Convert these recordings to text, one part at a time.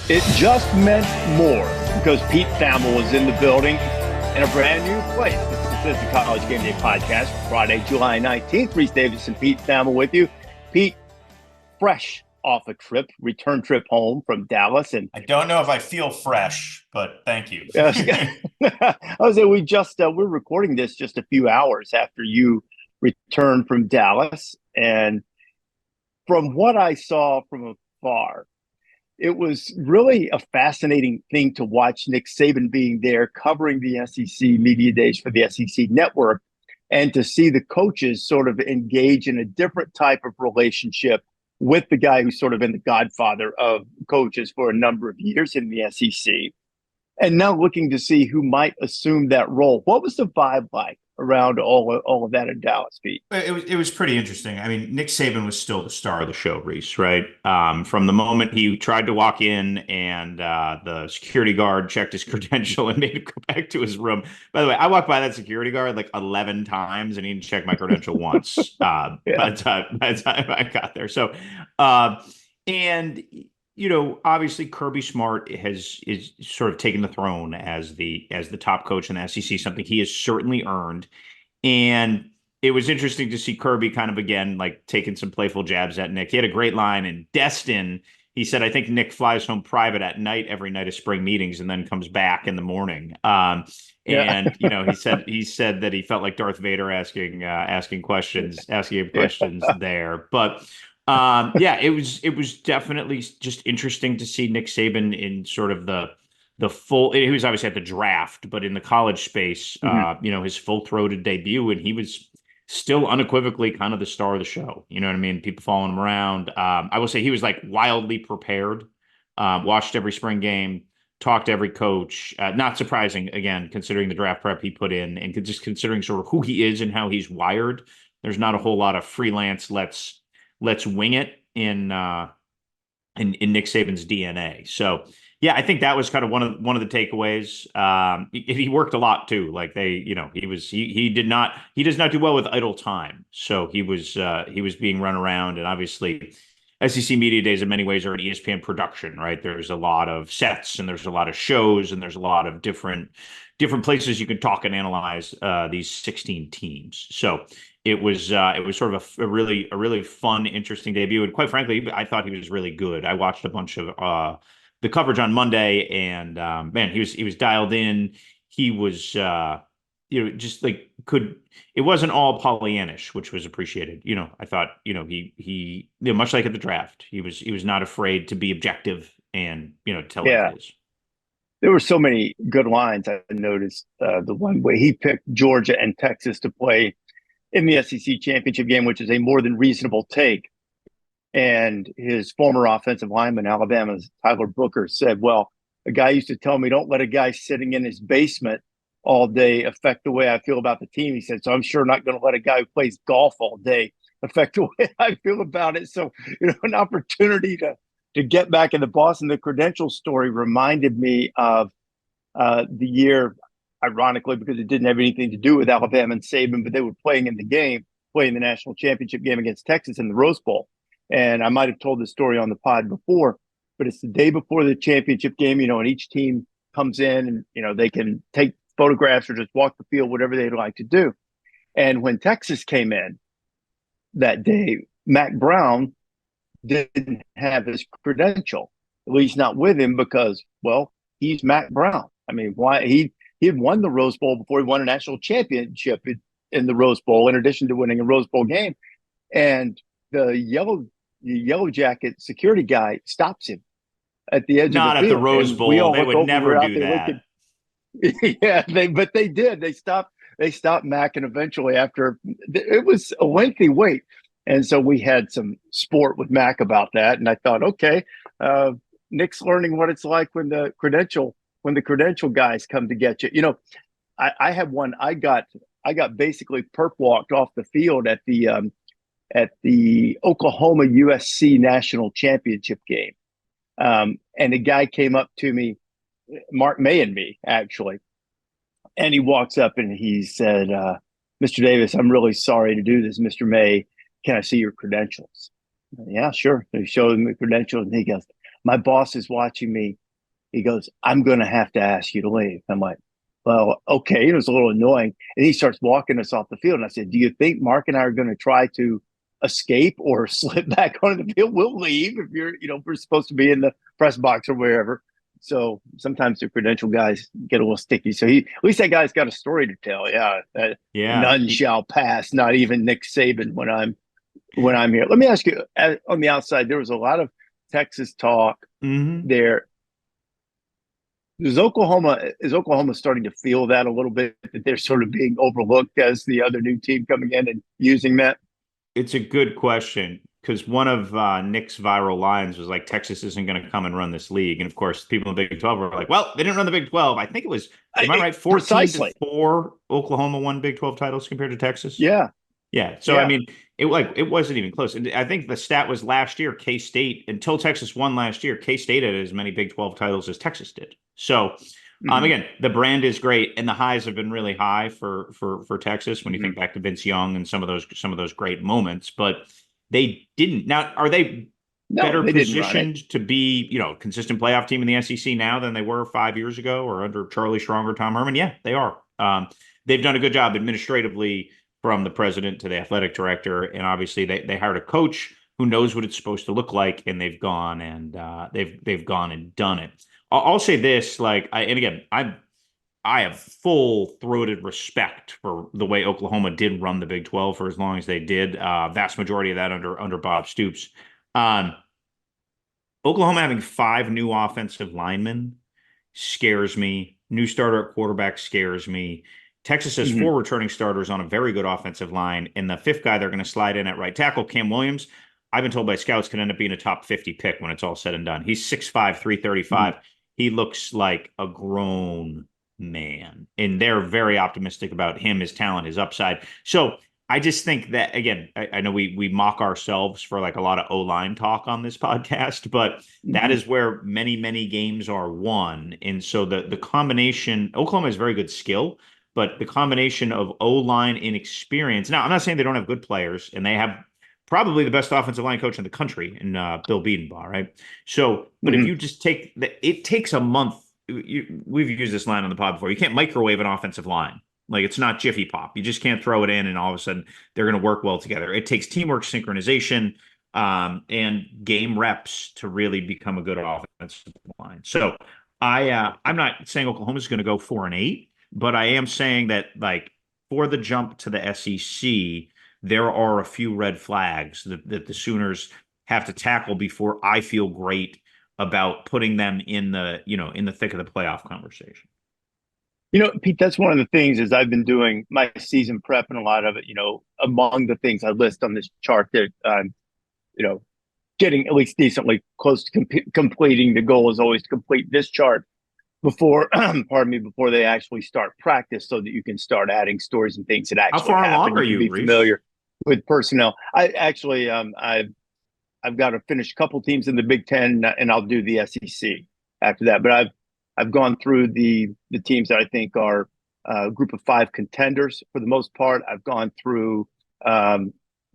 It just meant more because Pete Thamel was in the building in a brand new place. This is the College Game Day podcast, Friday, July 19th. Rece Davis and Pete Thamel with you. Pete, fresh off a trip, return trip home from Dallas. And I don't know if I feel fresh, but thank you. I was saying we're recording this just a few hours after you returned from Dallas. And from what I saw from afar, it was really a fascinating thing to watch Nick Saban being there covering the SEC media days for the SEC network and to see the coaches sort of engage in a different type of relationship with the guy who's sort of been the godfather of coaches for a number of years in the SEC. And now looking to see who might assume that role. What was the vibe like around all of that in Dallas, Pete? It was pretty interesting. I mean, Nick Saban was still the star of the show, Reese, right? From the moment he tried to walk in and the security guard checked his credential and made him go back to his room. By the way, I walked by that security guard like 11 times and he didn't check my credential once Yeah. by the time I got there. So, and obviously Kirby Smart is sort of taken the throne as the top coach in the SEC, something he has certainly earned. And it was interesting to see Kirby kind of again like taking some playful jabs at Nick. He had a great line in Destin. He said, "I think Nick flies home private at night every night of spring meetings and then comes back in the morning." Yeah. And he said that he felt like Darth Vader asking questions, asking him Yeah. questions there, but. Yeah, it was definitely just interesting to see Nick Saban in sort of the full. He was obviously at the draft, but in the college space, Mhm. his full throated debut, and he was still unequivocally kind of the star of the show. You know what I mean? People following him around. I will say he was like wildly prepared. Watched every spring game, talked to every coach. Not surprising, again, considering the draft prep he put in, and just considering sort of who he is and how he's wired. There's not a whole lot of freelance. Let's wing it in Nick Saban's DNA. So yeah, I think that was kind of one of the takeaways. He worked a lot too. Like he does not do well with idle time. So he was being run around, and obviously SEC media days in many ways are an ESPN production, right? There's a lot of sets and there's a lot of shows and there's a lot of different places you can talk and analyze these 16 teams. So it was sort of a really fun, interesting debut. And quite frankly, I thought he was really good. I watched a bunch of the coverage on Monday, and man, he was dialed in. He was just like could it wasn't all Pollyannish, which was appreciated. I thought he much like at the draft, he was not afraid to be objective and tell like Yeah. it is. There were so many good lines. I noticed the one way he picked Georgia and Texas to play in the SEC championship game, which is a more than reasonable take. And his former offensive lineman, Alabama's Tyler Booker, said, "Well, a guy used to tell me, don't let a guy sitting in his basement all day affect the way I feel about the team." He said, "So I'm sure not going to let a guy who plays golf all day affect the way I feel about it." So, an opportunity to get back in the Boston. The credential story reminded me of the year, ironically, because it didn't have anything to do with Alabama and Saban, but they were playing in the game, playing the national championship game against Texas in the Rose Bowl. And I might have told this story on the pod before, but it's the day before the championship game, and each team comes in and, they can take photographs or just walk the field, whatever they'd like to do. And when Texas came in that day, Mac Brown didn't have his credential, at least not with him, because, well, he's Mac Brown. I mean, why he had won the Rose Bowl before he won a national championship in the Rose Bowl, in addition to winning a Rose Bowl game. And the yellow jacket security guy stops him at the edge of the Not at the field, Rose and we Bowl. all They look would over. never We're out do there that. looking. Yeah, but they did. They stopped Mac, and eventually, after it was a lengthy wait, and so we had some sport with Mac about that. And I thought, okay, Nick's learning what it's like when the credential guys come to get you. I had one. I got basically perp walked off the field at the Oklahoma USC national championship game. And a guy came up to me, Mark May and me, actually. And he walks up and he said, "Mr. Davis, I'm really sorry to do this. Mr. May, can I see your credentials?" "Yeah, sure." And he showed him the credentials and he goes, my boss is watching me. He goes, I'm going to have to ask you to leave. I'm like, well, okay. It was a little annoying. And he starts walking us off the field. And I said, do you think Mark and I are going to try to escape or slip back onto the field? We'll leave if if we're supposed to be in the press box or wherever. So sometimes the credential guys get a little sticky. So at least that guy's got a story to tell. Yeah. Yeah. None shall pass, not even Nick Saban when I'm here. Let me ask you, on the outside, there was a lot of Texas talk there. Is Oklahoma starting to feel that a little bit, that they're sort of being overlooked as the other new team coming in and using that? It's a good question because one of Nick's viral lines was like, Texas isn't going to come and run this league. And of course, people in the Big 12 were like, well, they didn't run the Big 12. I think it was, am I right? 14-4 Oklahoma won Big 12 titles compared to Texas. Yeah. Yeah. So, I mean, it wasn't even close. And I think the stat was last year, K-State, until Texas won last year, K-State had as many Big 12 titles as Texas did. So, again, the brand is great, and the highs have been really high for Texas when you think back to Vince Young and some of those great moments. But they didn't. Now, are they better positioned to be, consistent playoff team in the SEC now than they were 5 years ago or under Charlie Strong or Tom Herman? Yeah, they are. They've done a good job administratively, from the president to the athletic director, and obviously they hired a coach who knows what it's supposed to look like, and they've gone and done it. I'll say this, I have full-throated respect for the way Oklahoma did run the Big 12 for as long as they did. Vast majority of that under Bob Stoops. Oklahoma having 5 new offensive linemen scares me. New starter at quarterback scares me. Texas has 4 returning starters on a very good offensive line, and the 5th guy they're going to slide in at right tackle, Cam Williams, I've been told by scouts, can end up being a top 50 pick when it's all said and done. He's 6'5", 335. He looks like a grown man, and they're very optimistic about him, his talent, his upside. So I just think that, again, I know we mock ourselves for like a lot of O-line talk on this podcast, but that is where many, many games are won. And so the combination, Oklahoma has very good skill, but the combination of O-line inexperience. Now, I'm not saying they don't have good players, and they have probably the best offensive line coach in the country in Bill Bedenbaugh, right? So, but if you just it takes a month. We've used this line on the pod before. You can't microwave an offensive line. Like, it's not Jiffy Pop. You just can't throw it in and all of a sudden they're going to work well together. It takes teamwork, synchronization, and game reps to really become a good offensive line. So I'm not saying Oklahoma's going to go 4-8. But I am saying that, like, for the jump to the SEC, there are a few red flags that the Sooners have to tackle before I feel great about putting them in the thick of the playoff conversation. Pete, that's one of the things is I've been doing my season prep, and a lot of it, among the things I list on this chart that I'm, getting at least decently close to completing. The goal is always to complete this chart before before they actually start practice, so that you can start adding stories and things that actually How far happen. along are you, be Rece? familiar with personnel. I actually I've got to finish a couple teams in the Big Ten, and I'll do the SEC after that. But I've gone through the teams that I think are a group of 5 contenders for the most part. I've gone through the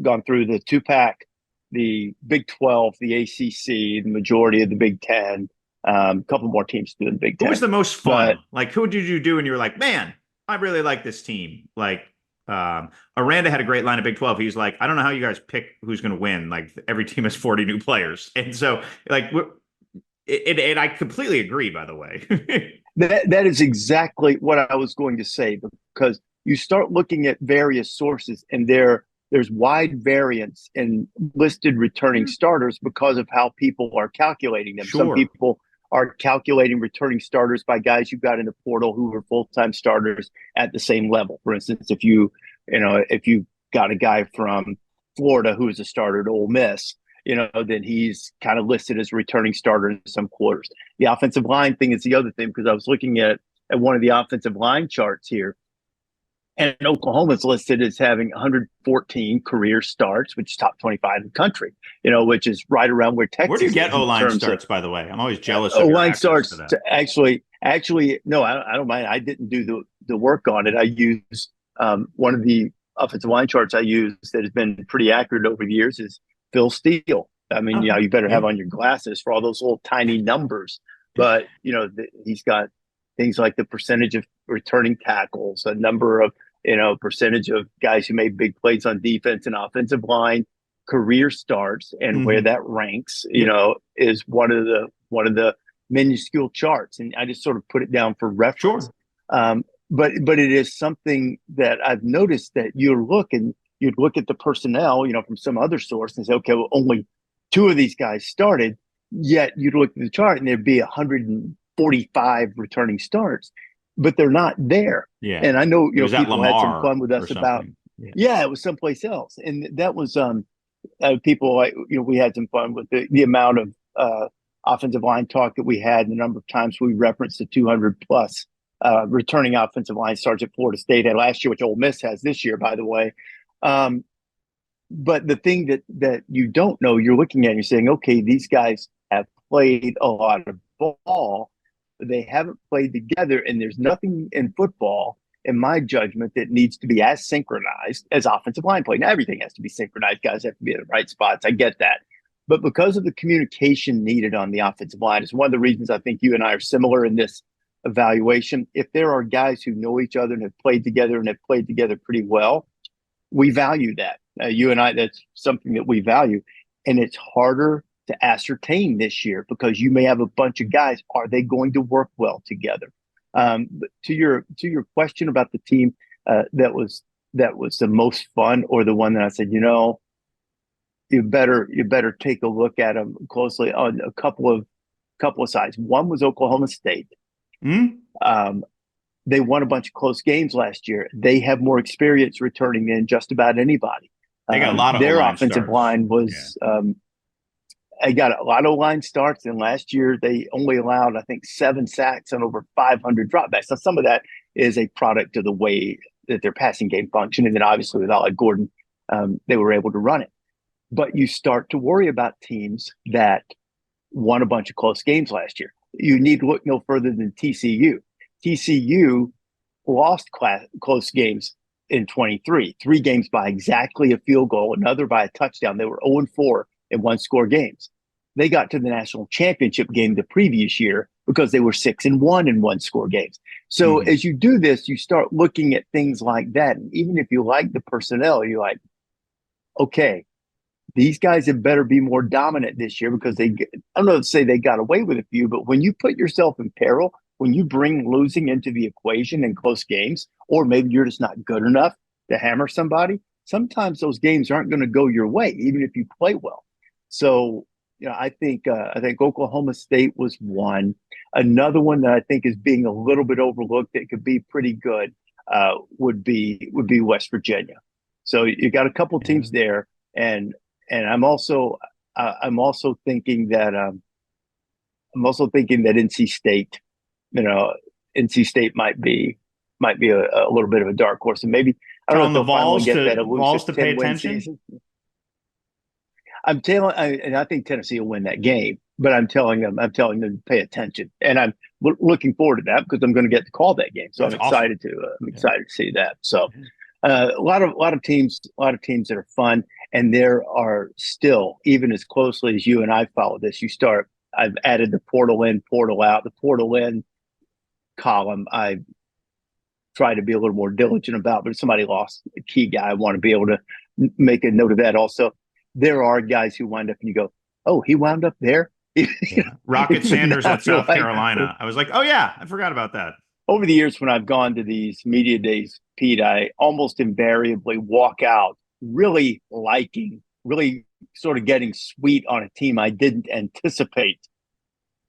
2-pack, the Big 12, the ACC, the majority of the Big Ten. A couple more teams doing Big Ten. Who was the most fun? Like, who did you do and you were like, man, I really like this team? Like, Aranda had a great line of Big 12. He was like, I don't know how you guys pick who's going to win. Like, every team has 40 new players. And so, like, and I completely agree, by the way. That is exactly what I was going to say, because you start looking at various sources, and there's wide variance in listed returning starters because of how people are calculating them. Sure. Some people are calculating returning starters by guys you got in the portal who were full-time starters at the same level. For instance, if you got a guy from Florida who is a starter at Ole Miss, then he's kind of listed as a returning starter in some quarters. The offensive line thing is the other thing, because I was looking at one of the offensive line charts here, and Oklahoma's listed as having 114 career starts, which is top 25 in the country, which is right around where Texas. Where do you get O-line starts, by the way? I'm always jealous of O-line starts. Actually, no, I don't mind. I didn't do the work on it. I used one of the offensive line charts I use that has been pretty accurate over the years is Phil Steele. I mean, Okay. you better Yeah. have on your glasses for all those little tiny numbers. But, he's got things like the percentage of returning tackles, a number of, percentage of guys who made big plays on defense and offensive line, career starts, and where that ranks, Yep. is one of the minuscule charts. And I just sort of put it down for reference. Sure. But it is something that I've noticed that you'd look at the personnel, from some other source and say, okay, well, only two of these guys started. Yet you'd look at the chart and there'd be 145 returning starts, but they're not there. Yeah. And I know, It was at people had some Lamar fun with or us about, something. Yeah. yeah, it was someplace else. And that was, people like, we had some fun with the amount of offensive line talk that we had, and the number of times we referenced the 200 plus returning offensive line starts at Florida State had last year, which Ole Miss has this year, by the way. But the thing that you don't know, you're looking at, and you're saying, okay, these guys have played a lot of ball. They haven't played together, and there's nothing in football, in my judgment, that needs to be as synchronized as offensive line play. Now, everything has to be synchronized. Guys have to be in the right spots. I get that. But because of the communication needed on the offensive line, it's one of the reasons I think you and I are similar in this evaluation. If there are guys who know each other and have played together pretty well, we value that. You and I, that's something that we value. And it's harder to ascertain this year because you may have a bunch of guys. Are they going to work well together? But to your question about the team that was the most fun, or the one that I said, you better take a look at them closely on a couple of sides. One was Oklahoma State. Mm-hmm. They won a bunch of close games last year. They have more experience returning than just about anybody. They got a lot of their O-line offensive starts. line was they got a lot of line starts, and last year they only allowed, I think, 7 sacks and over 500 dropbacks. Now, some of that is a product of the way that their passing game functioned, and then obviously with Alec Gordon, they were able to run it. But you start to worry about teams that won a bunch of close games last year. You need to look no further than TCU. TCU lost close games in 23, 3 games by exactly a field goal, another by a touchdown. They were 0-4 in one-score games. They got to the national championship game the previous year because they were 6-1 in one-score games. So as you do this, you start looking at things like that. And even if you like the personnel, you're like, okay, these guys had better be more dominant this year because I don't know to say they got away with a few, but when you put yourself in peril, when you bring losing into the equation in close games, or maybe you're just not good enough to hammer somebody, sometimes those games aren't going to go your way, even if you play well. So, I think Oklahoma State was one. Another one that I think is being a little bit overlooked that could be pretty good would be West Virginia. So you got a couple teams there, and I'm also thinking that NC State, NC State might be a little bit of a dark horse, and maybe I don't know if they'll finally get that elusive to pay 10-win attention. season. And I think Tennessee will win that game, but I'm telling them to pay attention, and I'm looking forward to that because I'm going to get to call that game. So I'm excited to see that. So a lot of teams that are fun, and there are still, even as closely as you and I follow this, I've added the portal in, portal out, the portal in column. I try to be a little more diligent about, but if somebody lost a key guy, I want to be able to make a note of that. Also, there are guys who wind up and you go, oh, he wound up there. Rocket Sanders at South Carolina. I was like, oh yeah, I forgot about that. Over the years, when I've gone to these media days, Pete, I almost invariably walk out really sort of getting sweet on a team I didn't anticipate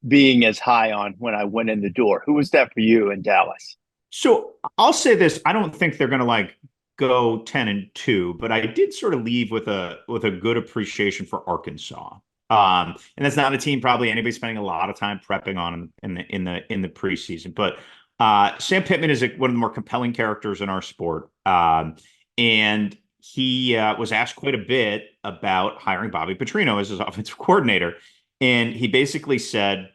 being as high on when I went in the door. Who was that for you in Dallas? So I'll say this: I don't think they're going to go 10-2, but I did sort of leave with a good appreciation for Arkansas. And that's not a team probably anybody's spending a lot of time prepping on in the preseason. But Sam Pittman is one of the more compelling characters in our sport, and he was asked quite a bit about hiring Bobby Petrino as his offensive coordinator, and he basically said,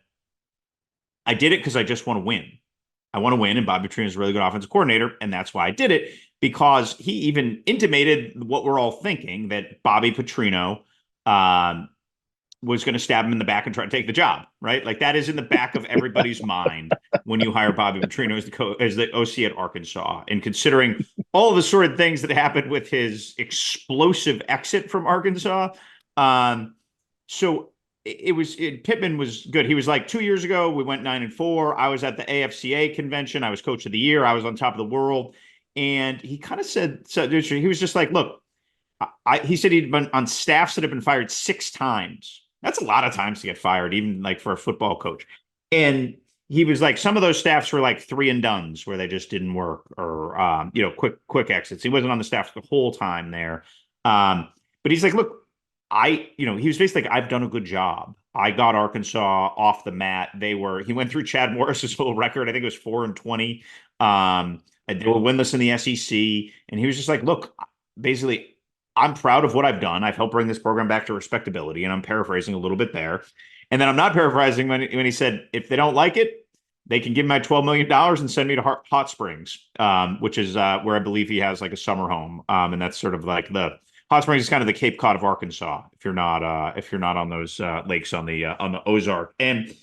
"I did it because I just want to win. I want to win, and Bobby Petrino is a really good offensive coordinator, and that's why I did it." Because he even intimated what we're all thinking, that Bobby Petrino was going to stab him in the back and try to take the job, right? Like that is in the back of everybody's mind when you hire Bobby Petrino as the OC at Arkansas. And considering all the sort of things that happened with his explosive exit from Arkansas, so Pittman was good. He was like 2 years ago, we went 9-4. I was at the AFCA convention. I was coach of the year. I was on top of the world. And he kind of said, so he was just like, look, he said he'd been on staffs that have been fired 6 times. That's a lot of times to get fired, even like for a football coach. And he was like, some of those staffs were like 3-and-dones where they just didn't work, or quick exits. He wasn't on the staff the whole time there. But he's like, look, he was basically like, I've done a good job. I got Arkansas off the mat. He went through Chad Morris's whole record. I think it was 4-20. They were winless in the SEC. And he was just like, look, basically, I'm proud of what I've done. I've helped bring this program back to respectability, and I'm paraphrasing a little bit there. And then I'm not paraphrasing when he said, if they don't like it, they can give me my $12 million and send me to Hot Springs, which is where I believe he has like a summer home. And that's sort of like the Hot Springs is kind of the Cape Cod of Arkansas, if you're not on those lakes on the Ozark. And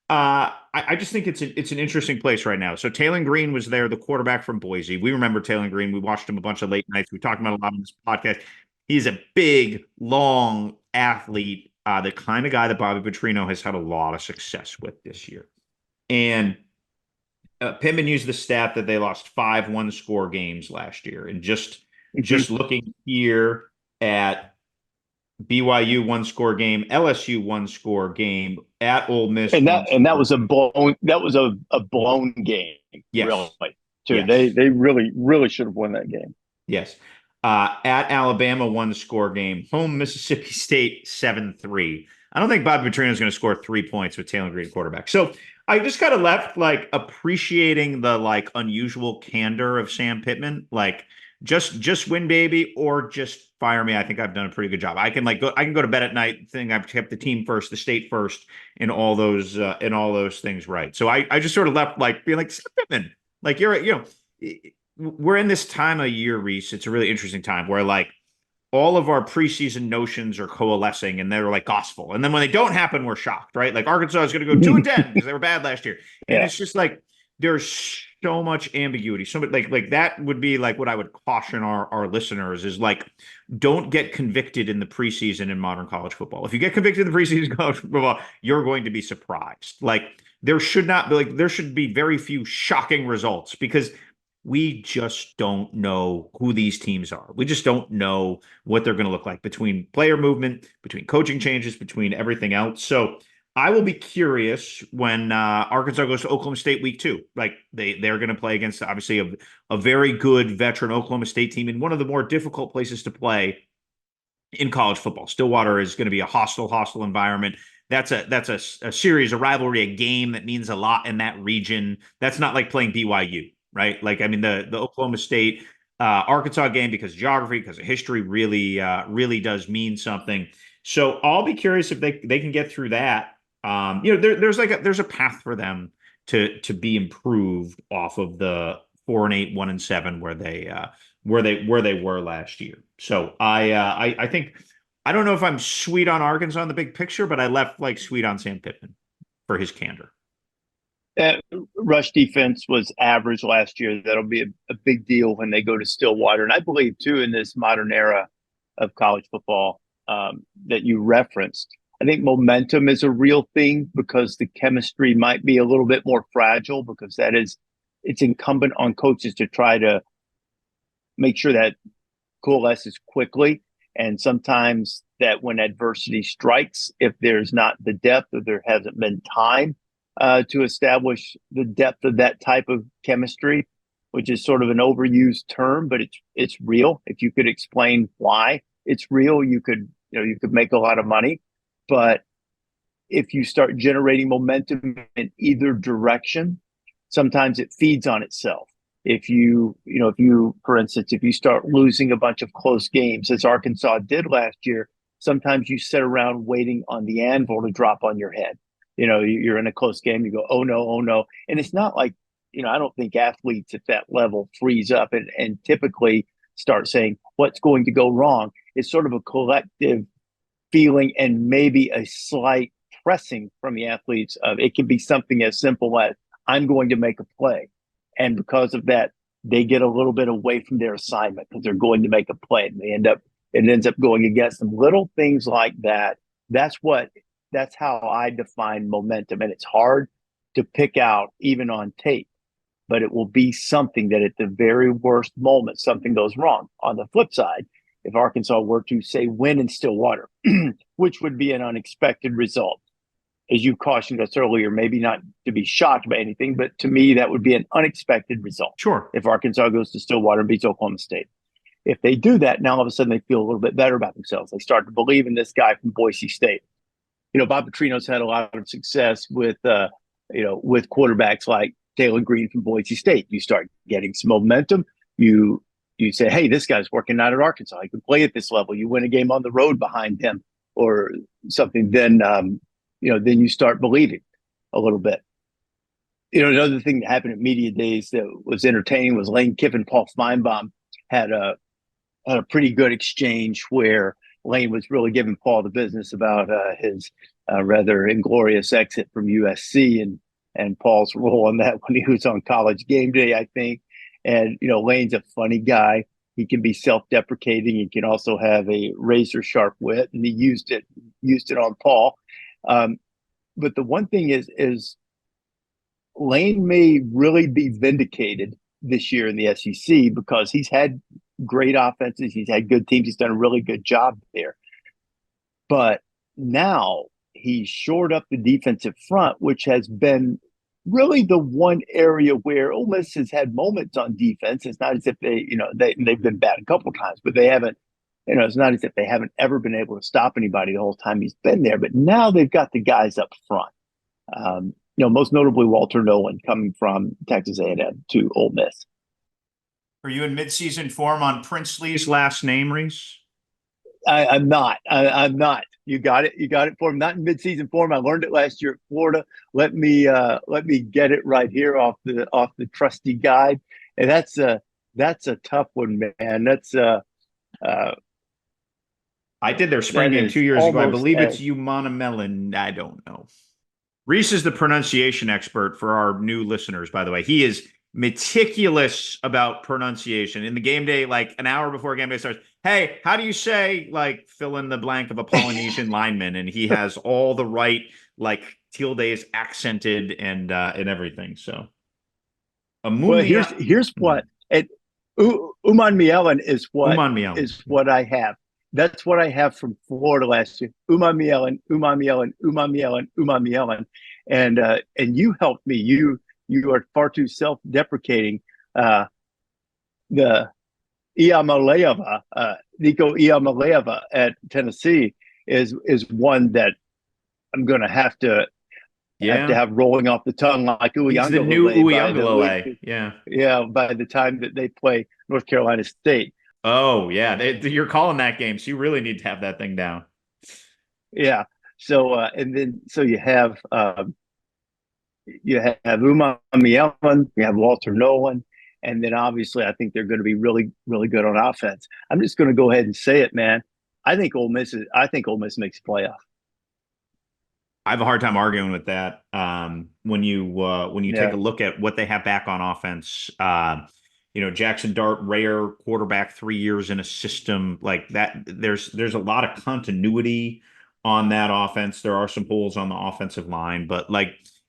I just think it's an interesting place right now. So Taylor Green was there, the quarterback from Boise. We remember Taylor Green. We watched him a bunch of late nights. We talked about a lot on this podcast. He's a big, long athlete, the kind of guy that Bobby Petrino has had a lot of success with this year. And Pittman used the stat that they lost 5 one-score games last year. And just looking here at BYU one-score game, LSU one-score game, at Ole Miss, and that was a blown game. Yes. Really, too. Yes. They really should have won that game. Yes. At Alabama, one-score game. Home Mississippi State, 7-3. I don't think Bobby Petrino is going to score 3 points with Taylor Green quarterback. So I just kind of left like appreciating the like unusual candor of Sam Pittman. Like just win, baby, or just fire me. I think I've done a pretty good job. I can go to bed at night thinking I've kept the team first, the state first, and all those things right. So I just sort of left like being like, Sam Pittman, like we're in this time of year, Rece. It's a really interesting time where like all of our preseason notions are coalescing and they're like gospel. And then when they don't happen, we're shocked, right? Like Arkansas is going to go 2-10 because they were bad last year. And It's just like, there's so much ambiguity. So like that would be like what I would caution our listeners is like, don't get convicted in the preseason in modern college football. If you get convicted in the preseason college football, you're going to be surprised. Like there should be very few shocking results because we just don't know who these teams are. We just don't know what they're going to look like between player movement, between coaching changes, between everything else. So I will be curious when Arkansas goes to Oklahoma State week 2. Like they're going to play against obviously a very good veteran Oklahoma State team in one of the more difficult places to play in college football. Stillwater is going to be a hostile environment. That's a series, a rivalry, a game that means a lot in that region. That's not like playing BYU. Right. Like, I mean, the Oklahoma State Arkansas game, because of geography, because of history, really does mean something. So I'll be curious if they can get through that. There's a path for them to be improved off of the 4-8, 1-7 where they were last year. So I think I don't know if I'm sweet on Arkansas in the big picture, but I left like sweet on Sam Pittman for his candor. Rush defense was average last year. That'll be a big deal when they go to Stillwater. And I believe, too, in this modern era of college football that you referenced, I think momentum is a real thing because the chemistry might be a little bit more fragile because it's incumbent on coaches to try to make sure that coalesces quickly. And sometimes that when adversity strikes, if there's not the depth or there hasn't been time to establish the depth of that type of chemistry, which is sort of an overused term, but it's real. If you could explain why it's real, you could make a lot of money. But if you start generating momentum in either direction, sometimes it feeds on itself. If you for instance, if you start losing a bunch of close games, as Arkansas did last year, sometimes you sit around waiting on the anvil to drop on your head. You're in a close game, you go, oh no. And it's not like, I don't think athletes at that level freeze up and typically start saying, what's going to go wrong? It's sort of a collective feeling and maybe a slight pressing from the athletes of it can be something as simple as I'm going to make a play. And because of that, they get a little bit away from their assignment because they're going to make a play and it ends up going against them. Little things like that. That's how I define momentum. And it's hard to pick out even on tape, but it will be something that at the very worst moment, something goes wrong. On the flip side, if Arkansas were to say win in Stillwater, which would be an unexpected result, as you cautioned us earlier, maybe not to be shocked by anything, but to me, that would be an unexpected result. Sure. If Arkansas goes to Stillwater and beats Oklahoma State. If they do that, now all of a sudden they feel a little bit better about themselves. They start to believe in this guy from Boise State. Bob Petrino's had a lot of success with quarterbacks like Taylor Green from Boise State. You start getting some momentum. You say, hey, this guy's working out at Arkansas. He can play at this level. You win a game on the road behind him or something. Then you start believing a little bit. Another thing that happened at media days that was entertaining was Lane Kiffin, Paul Feinbaum had a pretty good exchange where Lane was really giving Paul the business about his rather inglorious exit from USC and Paul's role in that when he was on College Game Day, I think. And, Lane's a funny guy. He can be self-deprecating. He can also have a razor sharp wit, and he used it on Paul. But the one thing is Lane may really be vindicated this year in the SEC because he's had great offenses. He's had good teams. He's done a really good job there. But now he's shored up the defensive front, which has been really the one area where Ole Miss has had moments on defense. It's not as if they've been bad a couple of times, but they haven't, it's not as if they haven't ever been able to stop anybody the whole time he's been there. But now they've got the guys up front. Most notably Walter Nolan coming from Texas A&M to Ole Miss. Are you in midseason form on Princely's last name, Rece? I'm not. I'm not. You got it. You got it for him. Not in midseason form. I learned it last year at Florida. Let me get it right here off the trusty guide. And that's a tough one, man. I did their spring game 2 years ago. I believe it's Umanamelon. I don't know. Rece is the pronunciation expert for our new listeners, by the way. He is meticulous about pronunciation. In the game day, like an hour before game day starts, hey, how do you say, like, fill in the blank of a Polynesian lineman? And he has all the right, like, tilde is accented and everything. So, well, here's what Uman Mielen is what I have. That's what I have from Florida last year. Uman Mielen, Uman Mielen, Uman Mielen, Uman Mielen, and you helped me. You are far too self-deprecating. The Iamaleava, Nico Iamaleava at Tennessee is one that I'm going to have have rolling off the tongue like Uiagalelei. He's the new Uiagalelei. Yeah. By the time that they play North Carolina State. Oh yeah, you're calling that game, so you really need to have that thing down. Yeah. So you have Uman Mielen, you have Walter Nolan, and then obviously I think they're going to be really, really good on offense. I'm just going to go ahead and say it, man. I think Ole Miss makes a playoff. I have a hard time arguing with that. When you take a look at what they have back on offense, Jackson Dart, rare quarterback, 3 years in a system like that. There's a lot of continuity on that offense. There are some holes on the offensive line, but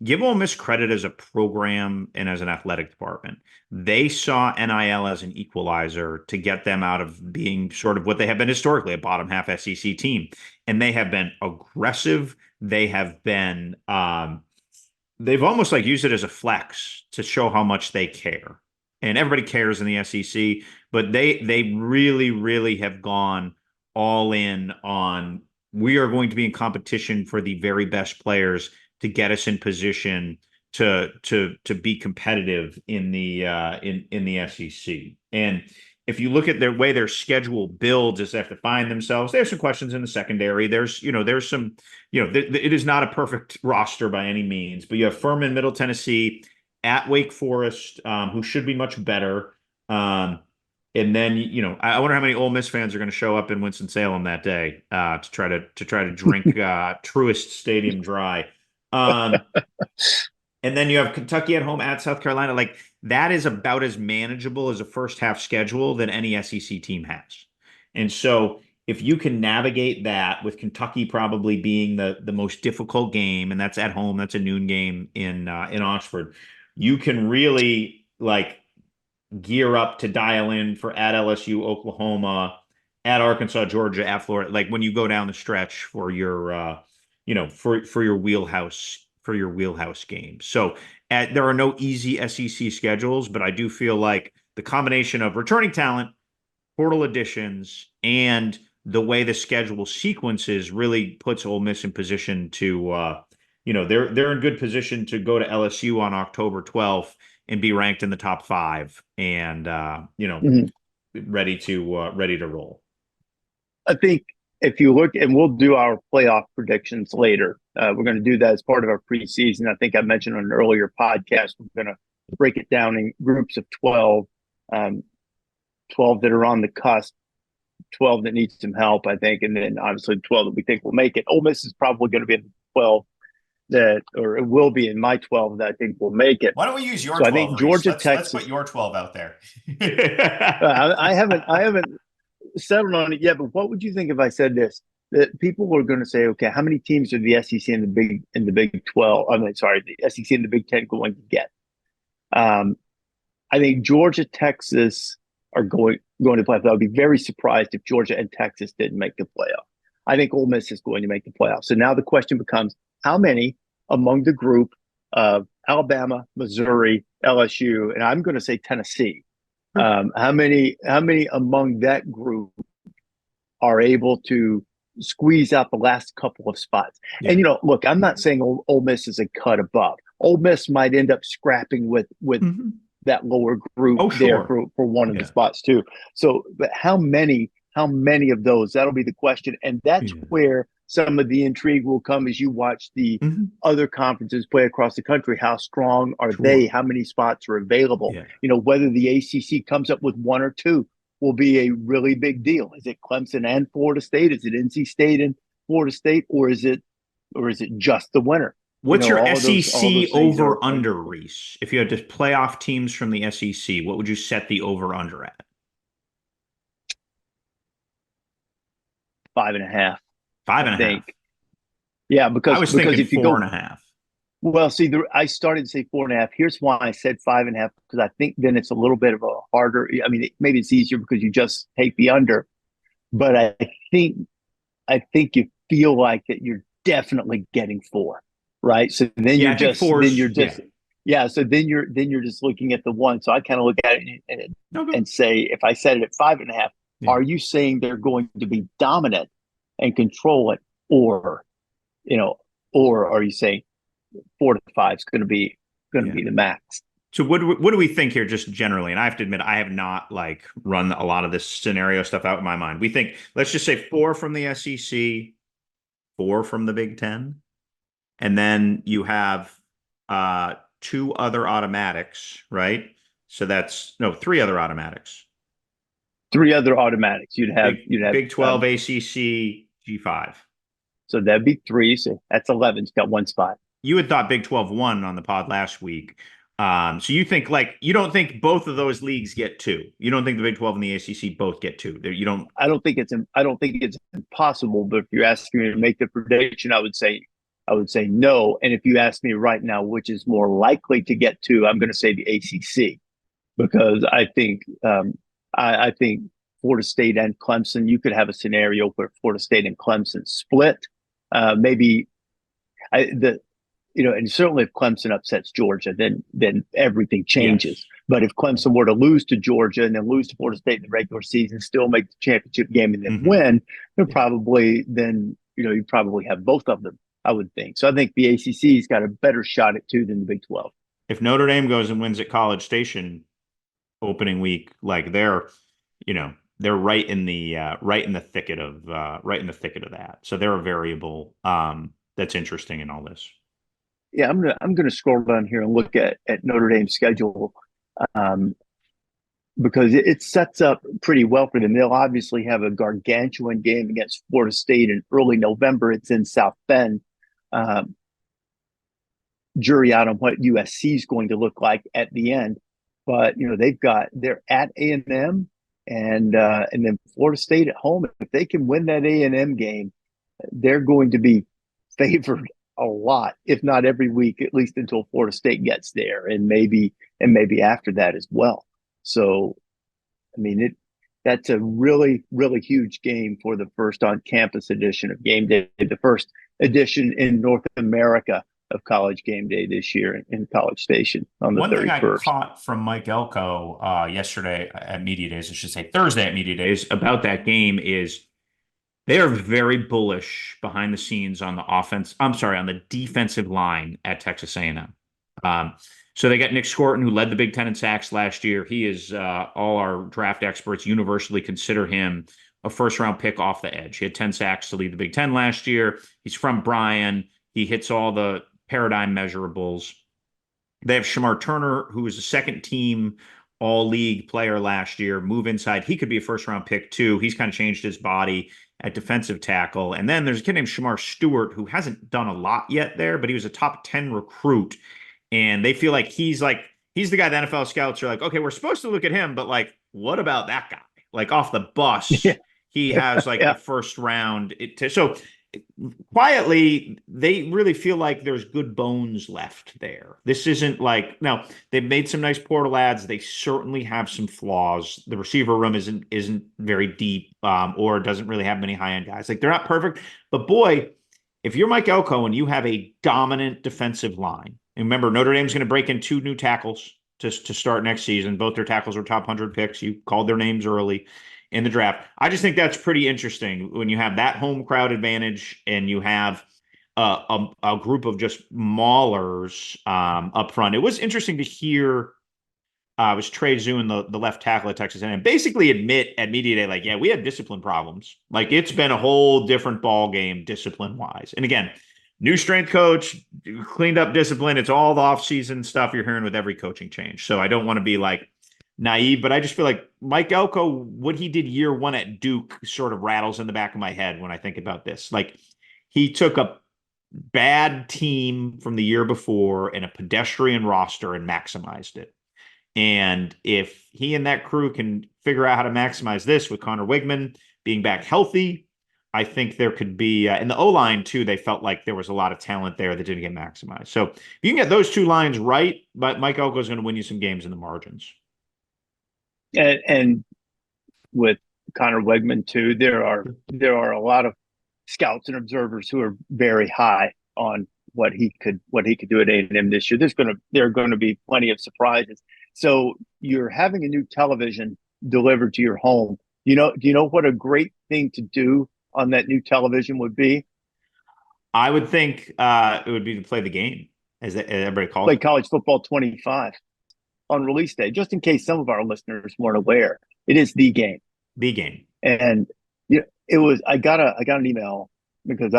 give Ole Miss credit as a program and as an athletic department. They saw NIL as an equalizer to get them out of being sort of what they have been historically, a bottom half SEC team. And they have been aggressive. They have been, they've almost used it as a flex to show how much they care. And everybody cares in the SEC, but they really, really have gone all in on, we are going to be in competition for the very best players to get us in position to be competitive in the SEC. And if you look at their way their schedule builds as they have to find themselves, there's some questions in the secondary. There's some, it is not a perfect roster by any means, but you have Furman, Middle Tennessee, at Wake Forest, who should be much better. And then, I wonder how many Ole Miss fans are going to show up in Winston-Salem that day to try to drink Truist Stadium dry. Um, and then you have Kentucky at home at South Carolina. Like that is about as manageable as a first half schedule that any SEC team has. And so if you can navigate that with Kentucky probably being the most difficult game, and that's at home, that's a noon game in Oxford, you can really like gear up to dial in for at LSU, Oklahoma, at Arkansas, Georgia, at Florida. Like when you go down the stretch for your for your wheelhouse games. So there are no easy SEC schedules, but I do feel like the combination of returning talent, portal additions, and the way the schedule sequences really puts Ole Miss in position to they're in good position to go to LSU on October 12th and be ranked in the top 5 and Mhm. ready to roll. I think if you look, and we'll do our playoff predictions later. We're going to do that as part of our preseason. I think I mentioned on an earlier podcast, we're going to break it down in groups of 12, 12 that are on the cusp, 12 that need some help, I think, and then obviously 12 that we think will make it. Ole Miss is probably going to be in the 12 that, or it will be in my 12 that I think will make it. Why don't we use your So I 12, think Rece? Georgia, Let's put Texas. your 12 out there. I haven't settled on it yet. But what would you think if I said this? That people were going to say, okay, how many teams are the SEC and the Big 12? I mean, sorry, the SEC and the Big 10 going to get? I think Georgia, Texas are going to play. I would be very surprised if Georgia and Texas didn't make the playoff. I think Ole Miss is going to make the playoff. So now the question becomes, how many among the group of Alabama, Missouri, LSU, and I'm going to say Tennessee, how many among that group are able to squeeze out the last couple of spots? Yeah. And look, I'm not saying Ole Miss is a cut above. Ole Miss might end up scrapping with mm-hmm. that lower group there for one of the spots too. So, but how many of those? That'll be the question, and that's where some of the intrigue will come as you watch the other conferences play across the country. How strong are they? How many spots are available? Yeah. Whether the ACC comes up with one or two will be a really big deal. Is it Clemson and Florida State? Is it NC State and Florida State, or is it just the winner? What's your SEC over under, Rece? If you had to playoff teams from the SEC, what would you set the over under at? 5.5. 5.5. Yeah, because I was thinking if you 4.5. Well, see, I started to say 4.5. Here's why I said 5.5, because I think then it's a little bit of a harder. I mean, maybe it's easier because you just take the under, but I think you feel like that you're definitely getting 4, right? So then you're just So then you're just looking at the 1. So I kind of look at it and say, if I set it at 5.5, are you saying they're going to be dominant and control it, or are you saying 4 to 5 is going to be the max? So what do we think here, just generally? And I have to admit, I have not run a lot of this scenario stuff out in my mind. We think, let's just say 4 from the SEC, 4 from the Big Ten, and then you have 2 other automatics, right? So that's 3 other automatics. 3 other automatics. You'd have Big 12, ACC, G5. So that'd be 3. So that's 11. It's got 1 spot. You had thought Big 12 won on the pod last week. So you think you don't think both of those leagues get 2. You don't think the Big 12 and the ACC both get 2. You don't. I don't think it's impossible. But if you're asking me to make the prediction, I would say no. And if you ask me right now, which is more likely to get 2, I'm going to say the ACC, because I think I think Florida State and Clemson. You could have a scenario where Florida State and Clemson split. Maybe and certainly if Clemson upsets Georgia, then everything changes. Yes. But if Clemson were to lose to Georgia and then lose to Florida State in the regular season, still make the championship game and then win, you probably have both of them, I would think. So I think the ACC's got a better shot at 2 than the Big 12. If Notre Dame goes and wins at College Station opening week, they're right in the thicket of that. So they're a variable that's interesting in all this. Yeah, I'm gonna scroll down here and look at Notre Dame's schedule. because it sets up pretty well for them. They'll obviously have a gargantuan game against Florida State in early November. It's in South Bend. Um, Jury out on what USC is going to look like at the end, but they're at A&M and then Florida State at home. If they can win that A&M game, they're going to be favored a lot, if not every week, at least until Florida State gets there, and maybe after that as well. So I mean, that's a really, really huge game for the first on campus edition of Game Day, the first edition in North America of College Game Day this year in College Station on the One thing I 31st. caught from Mike Elko yesterday at Media Days, I should say Thursday at Media Days, about that game is they are very bullish behind the scenes on the offense. I'm sorry, on the defensive line at Texas A&M. So they got Nick Scorton, who led the Big Ten in sacks last year. He is all our draft experts universally consider him a first-round pick off the edge. He had 10 sacks to lead the Big Ten last year. He's from Bryan. He hits all the paradigm measurables. They have Shamar Turner, who was a second-team all-league player last year, move inside. He could be a first-round pick, too. He's kind of changed his body at defensive tackle. And then there's a kid named Shamar Stewart, who hasn't done a lot yet there, but he was a top 10 recruit. And they feel like he's the guy the NFL scouts are like, okay, we're supposed to look at him, but like, what about that guy? Like off the bus, Yeah. he has like Yeah. the first round. So quietly, they really feel like there's good bones left there. This isn't like, now they've made some nice portal ads. They certainly have some flaws. The receiver room isn't very deep, or doesn't really have many high end guys. Like they're not perfect, but boy, if you're Mike Elko and you have a dominant defensive line, and remember Notre Dame's going to break in 2 new tackles to start next season. Both their tackles were top 100 picks. You called their names early in the draft. I just think that's pretty interesting when you have that home crowd advantage and you have a group of just maulers up front. It was interesting to hear. It was Trey Zune, the left tackle at Texas A&M, basically admit at Media Day, like, yeah, we had discipline problems. Like it's been a whole different ball game discipline wise. And again, new strength coach, cleaned up discipline. It's all the offseason stuff you're hearing with every coaching change. So I don't want to be like naive, but I just feel like Mike Elko, what he did year 1 at Duke sort of rattles in the back of my head when I think about this. Like he took a bad team from the year before and a pedestrian roster and maximized it. And if he and that crew can figure out how to maximize this with Connor Wigman being back healthy, I think there could be, in the O-line too, they felt like there was a lot of talent there that didn't get maximized. So if you can get those 2 lines right, but Mike Elko is going to win you some games in the margins. And with Connor Wegman too, there are a lot of scouts and observers who are very high on what he could do at A&M this year. There are going to be plenty of surprises. So you're having a new television delivered to your home. Do you know what a great thing to do on that new television would be? I would think it would be to play the game, as everybody calls Play it. college football 25 on release day, just in case some of our listeners weren't aware. It is the game. The game. And it was. I got an email because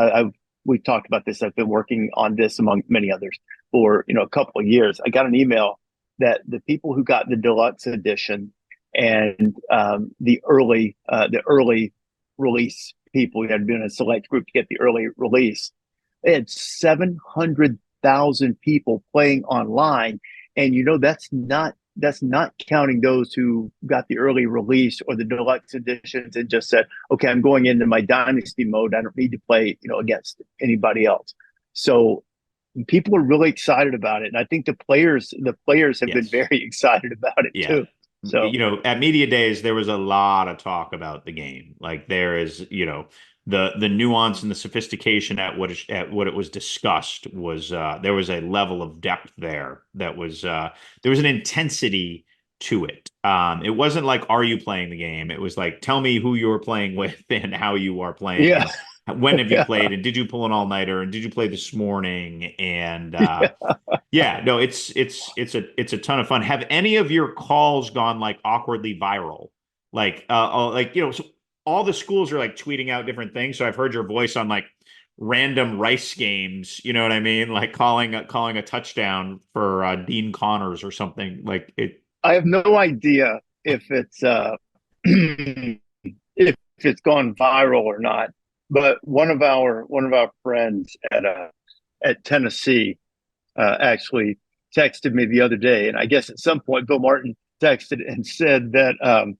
we've talked about this. I've been working on this among many others for a couple of years. I got an email that the people who got the deluxe edition and the early release people, we had been a select group to get the early release. They had 700,000 people playing online, and that's not counting those who got the early release or the deluxe editions and just said, okay, I'm going into my dynasty mode. I don't need to play, against anybody else. So people are really excited about it. And I think the players have been very excited about it too. So, at Media Days, there was a lot of talk about the game. Like there is, the nuance and the sophistication at what it was discussed was there was a level of depth there that was there was an intensity to it. It wasn't like, are you playing the game? It was like, tell me who you're playing with and how you are playing. yeah. When have you played? And did you pull an all-nighter? And did you play this morning? And no, it's a ton of fun. Have any of your calls gone like awkwardly viral? So all the schools are like tweeting out different things. So I've heard your voice on like random Rice games. You know what I mean? Like calling a touchdown for Dean Connors or something like it. I have no idea if it's if it's gone viral or not. But one of our friends at Tennessee actually texted me the other day, and I guess at some point Bill Martin texted and said that I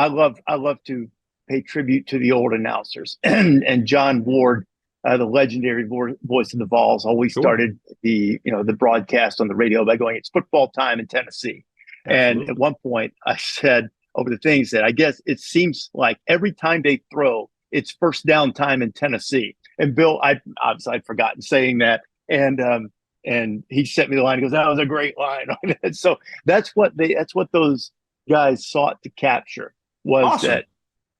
love to pay tribute to the old announcers, and John Ward, the legendary voice of the Vols, always Sure. started the broadcast on the radio by going, "It's football time in Tennessee." Absolutely. And at one point, I said over the things that I guess it seems like every time they throw, it's first down time in Tennessee. And Bill, I'd forgotten saying that, and he sent me the line. He goes, "That was a great line." So that's what those guys sought to capture, was Awesome. that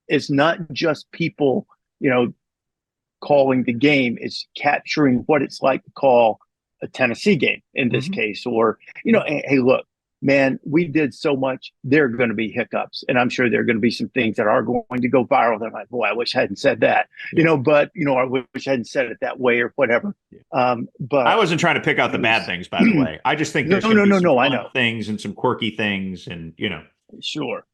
it's not just people, calling the game. It's capturing what it's like to call a Tennessee game in this case, or, hey, look, man, we did so much. There are going to be hiccups, and I'm sure there are going to be some things that are going to go viral. They're like, boy, I wish I hadn't said that, but I wish I hadn't said it that way or whatever. But I wasn't trying to pick out the bad things, by the way. I just think there's going to be some no, I fun know. things and some quirky things, and Sure,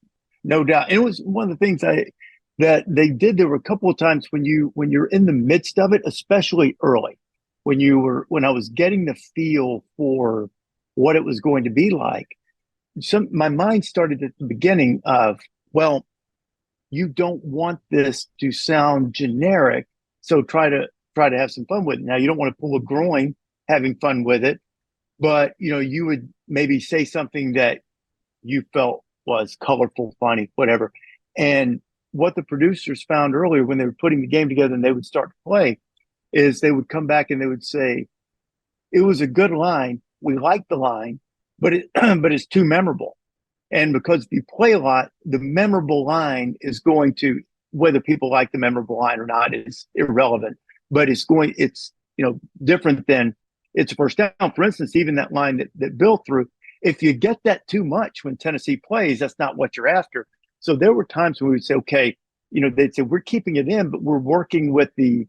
no doubt. And it was one of the things that they did. There were a couple of times when you're in the midst of it, especially early, when I was getting the feel for what it was going to be like. My mind started at the beginning of, well, you don't want this to sound generic, so try to have some fun with it. Now, you don't want to pull a groin having fun with it, but you would maybe say something that you felt was colorful, funny, whatever. And what the producers found earlier when they were putting the game together and they would start to play is they would come back and they would say, "It was a good line. We liked the line, but but it's too memorable." And because if you play a lot, the memorable line is going to, whether people like the memorable line or not is irrelevant, but it's different than it's a first down. For instance, even that line that Bill threw, if you get that too much when Tennessee plays, that's not what you're after. So there were times when we would say, okay, they'd say, we're keeping it in, but we're working with I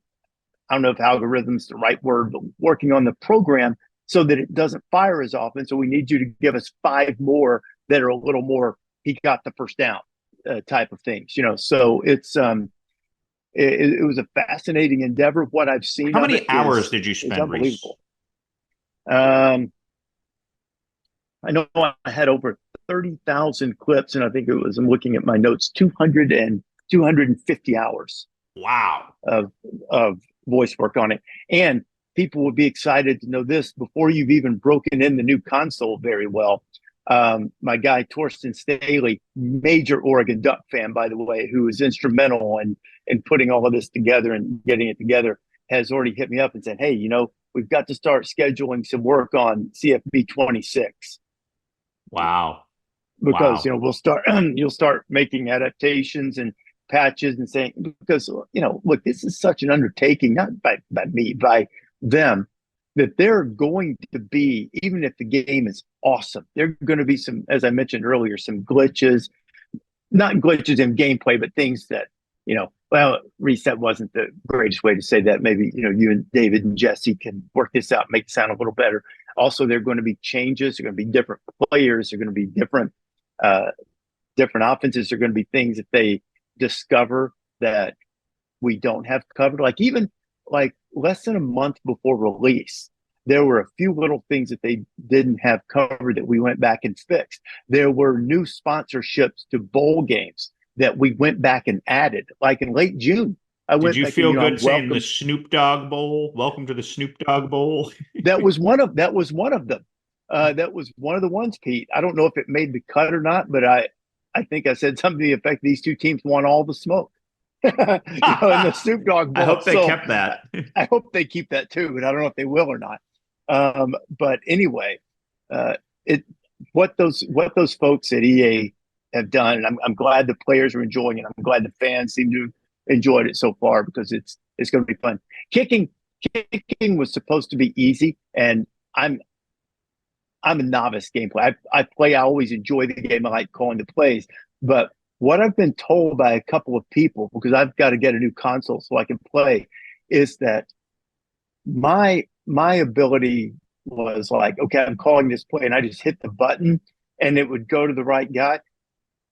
don't know if algorithm's the right word, but working on the program so that it doesn't fire as often. So we need you to give us 5 more that are a little more, he got the first down type of things, So it was a fascinating endeavor. What I've seen. How many hours did you spend, Rece? Unbelievable. I know I had over 30,000 clips, and I think I'm looking at my notes, 250 hours. Wow. Of voice work on it. And people would be excited to know this before you've even broken in the new console very well. My guy, Torsten Staley, major Oregon Duck fan, by the way, who was instrumental in putting all of this together and getting it together, has already hit me up and said, "Hey, we've got to start scheduling some work on CFB 26. Wow. Because, you'll start making adaptations and patches and saying, because, look, this is such an undertaking, not by me, by them, that they're going to be, even if the game is awesome, there are going to be some, as I mentioned earlier, some glitches, not glitches in gameplay, but things that, reset wasn't the greatest way to say that. Maybe, you and David and Jesse can work this out, make it sound a little better. Also, there are going to be changes. There are going to be different players. There are going to be different offenses. There are going to be things that they discover that we don't have covered. Even less than a month before release, there were a few little things that they didn't have covered that we went back and fixed. There were new sponsorships to bowl games that we went back and added, in late June. Did you feel good saying the Snoop Dogg Bowl? Welcome to the Snoop Dogg Bowl. That was one of them. That was one of the ones, Pete. I don't know if it made the cut or not, but I think I said something to the effect, these two teams want all the smoke. In the Snoop Dogg Bowl. I hope they kept that. I hope they keep that too, but I don't know if they will or not. But anyway, what those folks at EA have done, and I'm glad the players are enjoying it. I'm glad the fans seem to have enjoyed it so far, because it's going to be fun. Kicking was supposed to be easy, and I'm a novice gameplay. I always enjoy the game. I like calling the plays, but what I've been told by a couple of people, because I've got to get a new console so I can play, is that my ability was okay, I'm calling this play, and I just hit the button. and it would go to the right guy.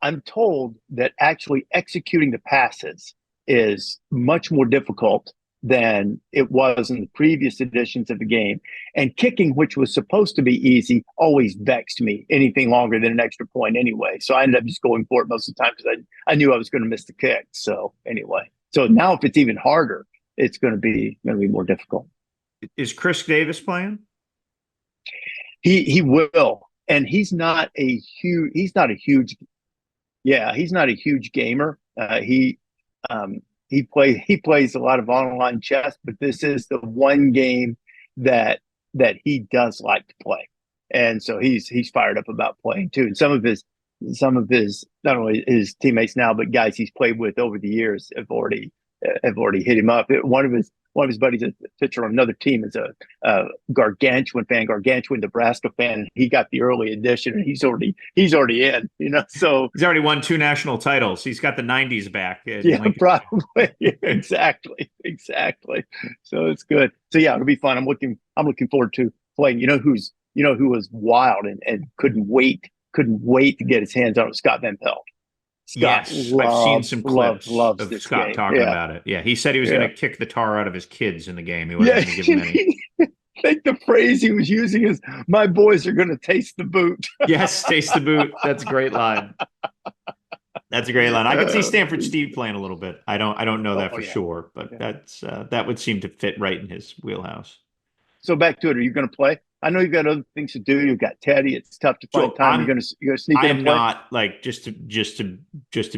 I'm told that actually executing the passes is much more difficult than it was in the previous editions of the game. And kicking, which was supposed to be easy, always vexed me anything longer than an extra point anyway. So I ended up just going for it most of the time because I knew I was going to miss the kick. So anyway, so now if it's even harder, it's going to be more difficult. Is Chris Davis playing? He will, and he's not a huge gamer. He plays a lot of online chess, but this is the one game that he does like to play, and so he's fired up about playing too. And some of his not only his teammates now, but guys he's played with over the years have already hit him up. One of his buddies, a pitcher on another team, is a gargantuan Nebraska fan. He got the early edition, and he's already in. So he's already won 2 national titles. He's got the '90s back. Yeah, probably. exactly. So it's good. So yeah, it'll be fun. I'm looking forward to playing. Who was wild and couldn't wait to get his hands on it? Scott Van Pelt. Scott, yes, I've seen some clips of Scott talking about it. Yeah, he said he was going to kick the tar out of his kids in the game. He wasn't going to give them any. I think the phrase he was using is, "My boys are going to taste the boot." Yes, taste the boot. That's a great line. That's a great line. I could see Stanford Steve playing a little bit. I don't know that for sure, but that would seem to fit right in his wheelhouse. So back to it. Are you going to play? I know you've got other things to do. You've got Teddy. It's tough to find time. You're gonna sneak in and play? I'm not, like, just to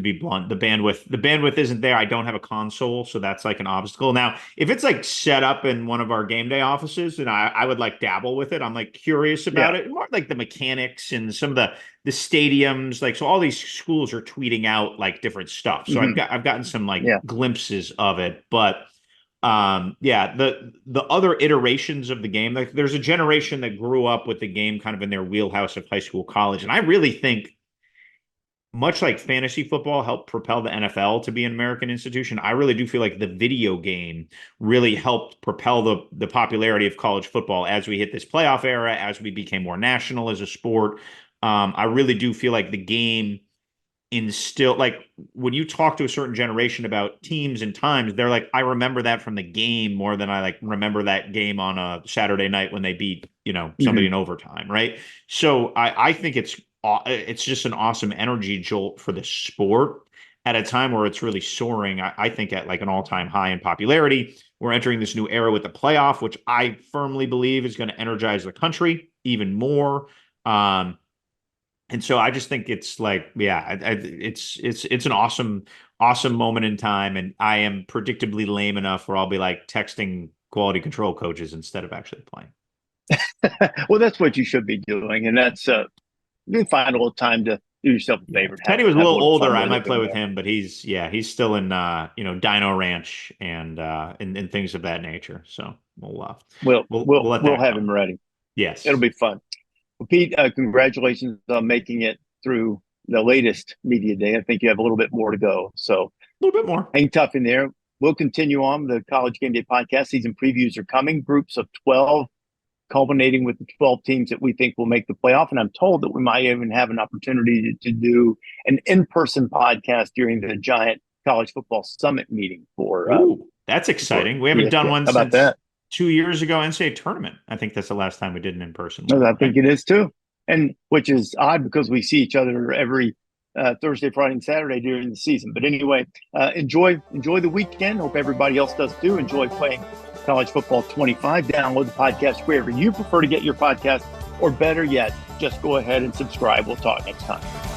be blunt. The bandwidth isn't there. I don't have a console, so that's like an obstacle. Now, if it's like set up in one of our game day offices, and I would like dabble with it. I'm like curious about it. More like the mechanics and some of the stadiums. Like, so all these schools are tweeting out like different stuff. So I've gotten some like glimpses of it, but. The other iterations of the game, like there's a generation that grew up with the game kind of in their wheelhouse of high school, college. And I really think, much like fantasy football helped propel the NFL to be an American institution, I really do feel like the video game really helped propel the popularity of college football as we hit this playoff era, as we became more national as a sport. I really do feel like the game like when you talk to a certain generation about teams and times, they're like, I remember that from the game more than I like remember that game on a Saturday night when they beat somebody in overtime, right? So I think it's just an awesome energy jolt for the sport at a time where it's really soaring. I think at like an all-time high in popularity. We're entering this new era with the playoff, which I firmly believe is going to energize the country even more. And so I just think it's like, it's an awesome moment in time. And I am predictably lame enough where I'll be like texting quality control coaches instead of actually playing. Well, that's what you should be doing. And that's, you find a little time to do yourself a favor. Teddy was a little older. I might play with him, but he's still in, Dino Ranch and things of that nature. So we'll have him ready. Yes. It'll be fun. Well, Pete, congratulations on making it through the latest media day. I think you have a little bit more to go. So a little bit more. Hang tough in there. We'll continue on. The College Game Day podcast season previews are coming. Groups of 12, culminating with the 12 teams that we think will make the playoff. And I'm told that we might even have an opportunity to do an in-person podcast during the giant college football summit meeting for. That's exciting. We haven't done one since about that. 2 years ago, NCAA tournament. I think that's the last time we did an in-person one. I think it is too. And which is odd because we see each other every Thursday, Friday, and Saturday during the season. But anyway, enjoy the weekend. Hope everybody else does too. Enjoy playing College Football 25. Download the podcast wherever you prefer to get your podcast, or better yet, just go ahead and subscribe. We'll talk next time.